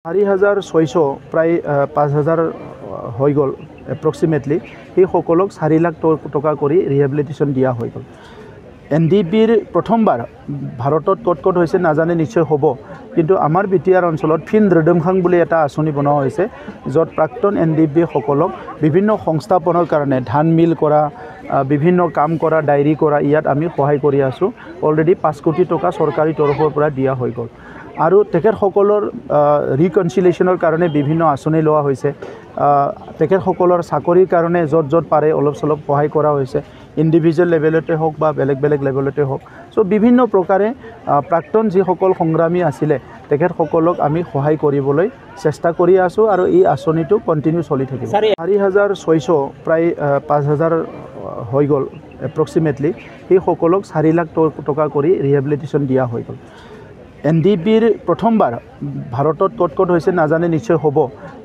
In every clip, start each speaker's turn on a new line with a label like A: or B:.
A: 4,600 প্ৰায় 5,000 হৈ গ'ল এপ্ৰক্সিমেটলি সেই সকলক 4 লাখ টকা কৰি ৰিহেবিলিটেশ্যন দিয়া হৈ গ'ল। NDBৰ প্ৰথমবাৰ ভাৰতত ক'ত ক'ত হৈছে নাজানে, নিশ্চয় হ'ব, কিন্তু আমাৰ বিটিআৰ অঞ্চলত ফিল্ড ৰিডমখাং বুলি এটা আঁচনি বনোৱা হৈছে, য'ত প্ৰাক্তন NDB সকলক বিভিন্ন সংস্থাপনৰ কাৰণে ধান মিল কৰা, বিভিন্ন কাম কৰা, ডায়েৰী কৰা, ইয়াত আমি সহায় কৰি আছোঁ। অলৰেডি 5 কোটি টকা চৰকাৰী তৰফৰ পৰা দিয়া হৈ গ'ল। আৰু তেখেতসকলৰ ৰিকনচিলিয়েশ্যনৰ কাৰণে বিভিন্ন আঁচনি লোৱা হৈছে। তেখেতসকলৰ চাকৰিৰ কাৰণে য'ত য'ত পাৰে অলপ চলপ সহায় কৰা হৈছে, ইণ্ডিভিজুৱেল লেভেলতে হওক বা বেলেগ বেলেগ লেভেলতে হওক। চ' বিভিন্ন প্ৰকাৰে প্ৰাক্তন যিসকল সংগ্ৰামী আছিলে তেখেতসকলক আমি সহায় কৰিবলৈ চেষ্টা কৰি আছোঁ আৰু এই আঁচনিটো কণ্টিনিউ চলি থাকিব। 4,600 প্ৰায় 5,000 হৈ গ'ল এপ্ৰক্সিমেটলি সেই সকলক 4 লাখ টকা কৰি ৰিহেবিলিটেশ্যন দিয়া হৈ গ'ল। NDBৰ প্ৰথমবাৰ ভাৰতত ক'ত ক'ত হৈছে নাজানে, নিশ্চয় হ'ব,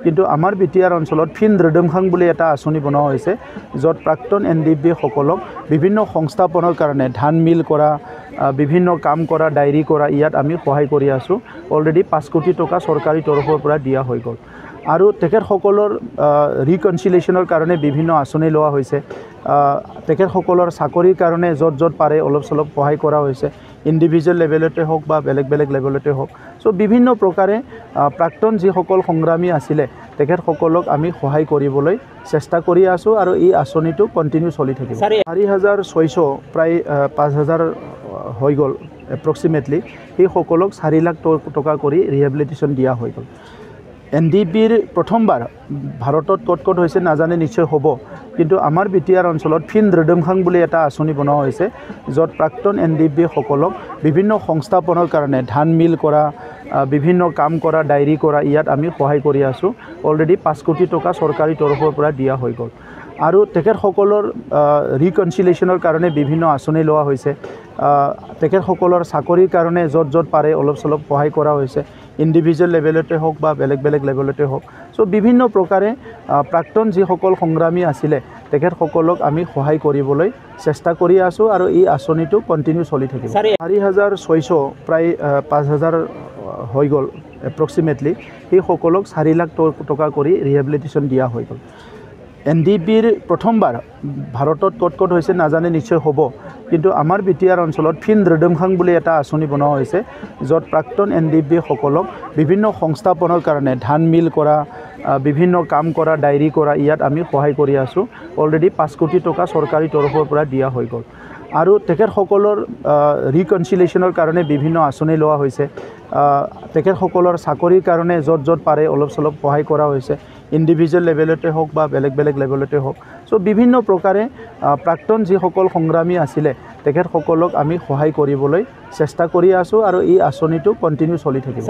A: কিন্তু আমাৰ বিটিআৰ অঞ্চলত ফিল্ড ৰিডমখাং বুলি এটা আঁচনি বনোৱা হৈছে, য'ত প্ৰাক্তন NDB সকলক বিভিন্ন সংস্থাপনৰ কাৰণে ধান মিল কৰা, বিভিন্ন কাম কৰা, ডায়েৰী কৰা, ইয়াত আমি সহায় কৰি আছোঁ। অলৰেডি 5 কোটি টকা চৰকাৰী তৰফৰ পৰা দিয়া হৈ গ'ল। আৰু তেখেতসকলৰ ৰিকনচিলিয়েশ্যনৰ কাৰণে বিভিন্ন আঁচনি লোৱা হৈছে। তেখেতসকলৰ চাকৰিৰ কাৰণে য'ত য'ত পাৰে অলপ চলপ সহায় কৰা হৈছে, ইণ্ডিভিজুৱেল লেভেলতে হওক বা বেলেগ বেলেগ লেভেলতে হওক। চ' বিভিন্ন প্ৰকাৰে প্ৰাক্তন যিসকল সংগ্ৰামী আছিলে তেখেতসকলক আমি সহায় কৰিবলৈ চেষ্টা কৰি আছোঁ আৰু এই আঁচনিটো কণ্টিনিউ চলি থাকিব। 4,600 প্ৰায় 5,000 হৈ গ'ল এপ্ৰক্সিমেটলি সেই সকলক 4 লাখ টকা কৰি ৰিহেবিলিটেশ্যন দিয়া হৈ গ'ল। NDBৰ প্ৰথমবাৰ ভাৰতত ক'ত ক'ত হৈছে নাজানে, নিশ্চয় হ'ব, কিন্তু আমাৰ বিটিআৰ অঞ্চলত ফিল্ড ৰিডমখাং বুলি এটা আঁচনি বনোৱা হৈছে, য'ত প্ৰাক্তন NDB সকলক বিভিন্ন সংস্থাপনৰ কাৰণে ধান মিল কৰা, বিভিন্ন কাম কৰা, ডায়েৰী কৰা, ইয়াত আমি সহায় কৰি আছোঁ। অলৰেডি 5 কোটি টকা চৰকাৰী তৰফৰ পৰা দিয়া হৈ গ'ল। আৰু তেখেতসকলৰ ৰিকনচিলিয়েশ্যনৰ কাৰণে বিভিন্ন আঁচনি লোৱা হৈছে। তেখেতসকলৰ চাকৰিৰ কাৰণে য'ত য'ত পাৰে অলপ চলপ সহায় কৰা হৈছে, ইণ্ডিভিজুৱেল লেভেলতে হওক বা বেলেগ বেলেগ লেভেলতে হওক। চ' বিভিন্ন প্ৰকাৰে প্ৰাক্তন যিসকল সংগ্ৰামী আছিলে তেখেতসকলক আমি সহায় কৰিবলৈ চেষ্টা কৰি আছোঁ আৰু এই আঁচনিটো কণ্টিনিউ চলি থাকিব। 4,600 প্ৰায় 5,000 হৈ গ'ল এপ্ৰক্সিমেটলি সেই সকলক 4 লাখ টকা কৰি ৰিহেবিলিটেশ্যন দিয়া হৈ গ'ল। NDBৰ প্ৰথমবাৰ ভাৰতত ক'ত ক'ত হৈছে নাজানে, নিশ্চয় হ'ব, কিন্তু আমাৰ বিটিআৰ অঞ্চলত ফিল্ড ৰিডমখাং বুলি এটা আঁচনি বনোৱা হৈছে, য'ত প্ৰাক্তন NDB সকলক বিভিন্ন সংস্থাপনৰ কাৰণে ধান মিল কৰা, বিভিন্ন কাম কৰা, ডায়েৰী কৰা, ইয়াত আমি সহায় কৰি আছোঁ। অলৰেডি 5 কোটি টকা চৰকাৰী তৰফৰ পৰা দিয়া হৈ গ'ল। আৰু তেখেতসকলৰ ৰিকনচিলিয়েশ্যনৰ কাৰণে বিভিন্ন আঁচনি লোৱা হৈছে। তেখেতসকলৰ চাকৰিৰ কাৰণে য'ত য'ত পাৰে অলপ চলপ সহায় কৰা হৈছে, ইণ্ডিভিজুৱেল লেভেলতে হওক বা বেলেগ বেলেগ লেভেলতে হওক। চ' বিভিন্ন প্ৰকাৰে প্ৰাক্তন যিসকল সংগ্ৰামী আছিলে তেখেতসকলক আমি সহায় কৰিবলৈ চেষ্টা কৰি আছোঁ আৰু এই আঁচনিটো কণ্টিনিউ চলি থাকিব।